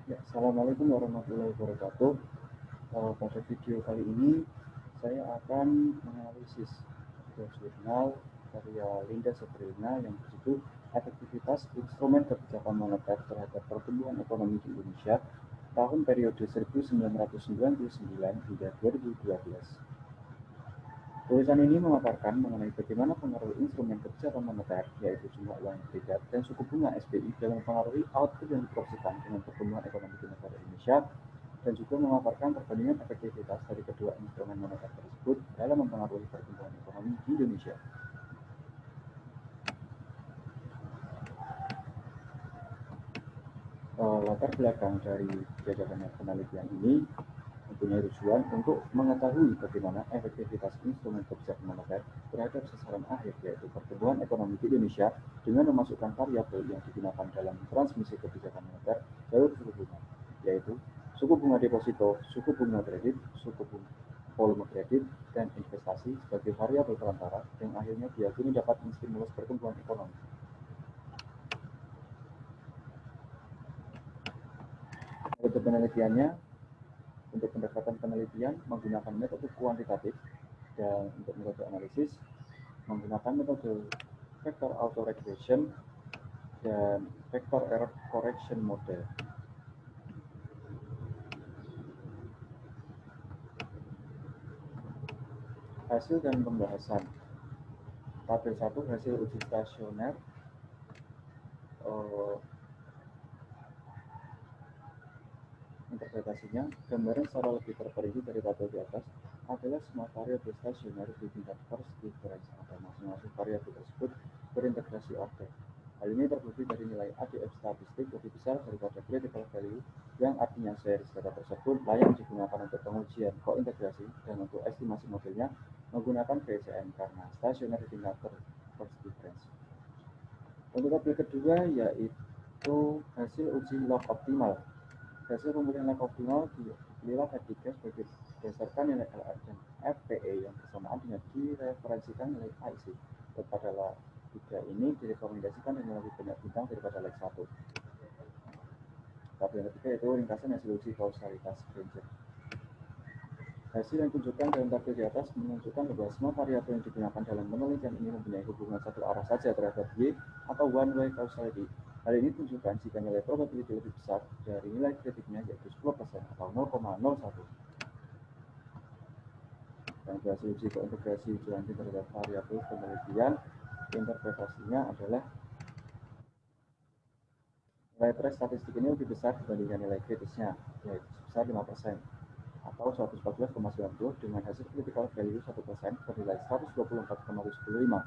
Ya, Assalamualaikum warahmatullahi wabarakatuh. Pada video kali ini saya akan menganalisis sebuah jurnal karya Linda Sabrina yang berjudul Efektivitas Instrumen Kebijakan Moneter Terhadap Pertumbuhan Ekonomi di Indonesia tahun periode 1999 hingga 2012. Tulisan ini memaparkan mengenai bagaimana pengaruh instrumen kebijakan moneter, yaitu jumlah uang yang beredar dan suku bunga SBI dalam mempengaruhi output yang diproyeksikan dengan pertumbuhan ekonomi di negara Indonesia, dan juga memaparkan perbandingan efektivitas dari kedua instrumen moneter tersebut dalam mempengaruhi pertumbuhan ekonomi di Indonesia. Latar belakang dari diadakannya penelitian ini mempunyai tujuan untuk mengetahui bagaimana efektivitas instrumen kebijakan moneter terhadap sasaran akhir, yaitu pertumbuhan ekonomi di Indonesia, dengan memasukkan variabel yang digunakan dalam transmisi kebijakan moneter jalur suku bunga, yaitu suku bunga deposito, suku bunga kredit, suku bunga volume kredit, dan investasi sebagai variabel perantara yang akhirnya diyakini dapat menstimulus pertumbuhan ekonomi. Untuk penelitiannya, untuk pendekatan penelitian menggunakan metode kuantitatif, dan untuk metode analisis menggunakan metode vector autoregression dan vector error correction model. Hasil dan pembahasan. Tabel 1 hasil uji stasioner. Interpretasinya, gambaran secara lebih terperinci dari tabel di atas adalah semua variabel stasioner di tingkat first difference, atau masing-masing variabel tersebut berintegrasi order. Hal ini terbukti dari nilai ADF statistik lebih besar daripada critical value, yang artinya series data tersebut layak digunakan untuk pengujian kointegrasi dan untuk estimasi modelnya menggunakan VCN karena stasioner di tingkat first difference. Untuk tabel kedua yaitu hasil uji log optimal. Hasil pemulihan log optimal dipilihlah F3 sebagai berdasarkan nilai LR dan FPE yang bersamaan dengan direferensikan nilai AIC. Pada lag 3 ini direkomendasikan dengan lebih banyak bintang daripada lag 1. Tabel yang ketiga yaitu ringkasan hasil uji kausalitas Granger. Hasil yang ditunjukkan dalam tabel di atas menunjukkan bahwa semua variabel yang digunakan dalam penelitian ini mempunyai hubungan satu arah saja terhadap Y atau one way causality. Hal ini ditunjukkan jika nilai probability lebih besar dari nilai kritiknya, yaitu 10% atau 0,01. Dan hasil uji kointegrasi dilanjut terhadap variabel penelitian, interpretasinya adalah nilai threshold statistik ini lebih besar dibandingkan nilai kritisnya, yaitu sebesar 5%. Atau 114,90 dengan hasil critical value 1% bernilai 124,75.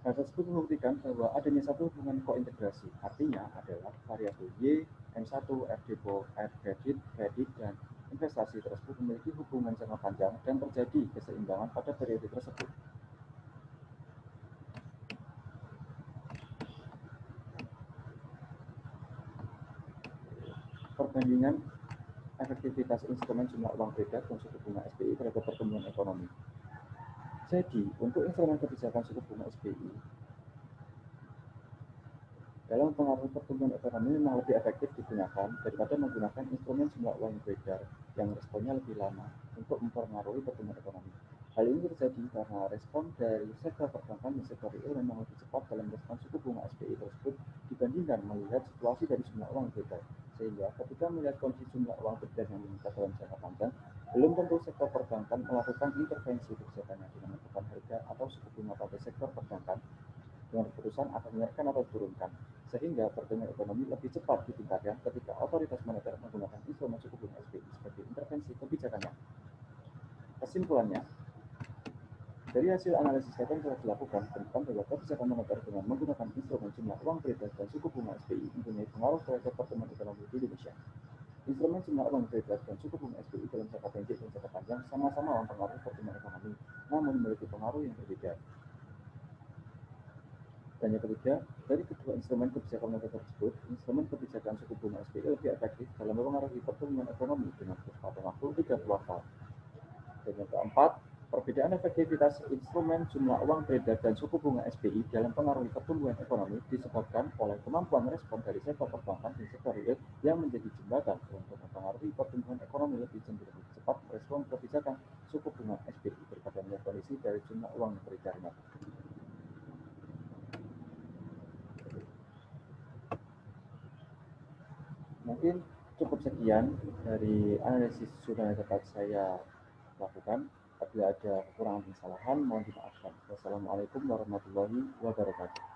Hal tersebut membuktikan bahwa adanya satu hubungan kointegrasi, artinya adalah variabel Y, M1, R depo, R kredit, dan investasi tersebut memiliki hubungan jangka panjang dan terjadi keseimbangan pada periode tersebut. Perbandingan efektivitas instrumen jumlah uang beredar dan suku bunga SBI terhadap pertumbuhan ekonomi. Jadi, untuk instrumen kebijakan suku bunga SBI dalam pengaruh pertumbuhan ekonomi memang lebih efektif digunakan daripada menggunakan instrumen jumlah uang beredar yang responnya lebih lama untuk mempengaruhi pertumbuhan ekonomi. Hal ini terjadi karena respon dari sektor perbankan dan sektor real memang lebih cepat dalam respon suku bunga SBI tersebut dibandingkan melihat situasi dari jumlah uang beredar. Sehingga ketika melihat kondisi jumlah uang beredar yang meningkat dalam jangka panjang, belum tentu sektor perbankan melakukan intervensi kebijakannya dengan menentukan harga atau suku bunga pada sektor perbankan dengan keputusan akan menaikkan atau turunkan, sehingga pertumbuhan ekonomi lebih cepat ditingkatkan ketika otoritas moneter menggunakan instrumen suku bunga SBI sebagai intervensi kebijakannya. Kesimpulannya, dari hasil analisis data yang telah dilakukan, tentang bahwa kebijakan moneter dengan menggunakan instrumen jumlah uang beredar dan suku bunga SBI mempunyai pengaruh terhadap pertumbuhan ekonomi di Indonesia. Instrumen jumlah uang beredar dan suku bunga SBI dalam jangka pendek dan jangka panjang sama-sama mempengaruhi pertumbuhan ekonomi, namun memiliki pengaruh yang berbeda. Dan yang ketiga, dari kedua instrumen kebijakan moneter tersebut, instrumen kebijakan suku bunga SBI lebih efektif dalam mempengaruhi pertumbuhan ekonomi dengan kecepatan waktu 30 tahun. Dan yang keempat, Perbedaan efektivitas instrumen jumlah uang beredar dan suku bunga SBI dalam pengaruh pertumbuhan ekonomi disebabkan oleh kemampuan respon dari sektor perbankan dan sektor real yang menjadi jembatan untuk mempengaruhi pertumbuhan ekonomi lebih cenderung cepat merespon kebijakan suku bunga SBI daripada melihat kondisi dari jumlah uang yang beredarnya. Mungkin cukup sekian dari analisis sudah dapat saya lakukan. Apabila ada kekurangan kesalahan, mohon dimaafkan. Wassalamualaikum warahmatullahi wabarakatuh.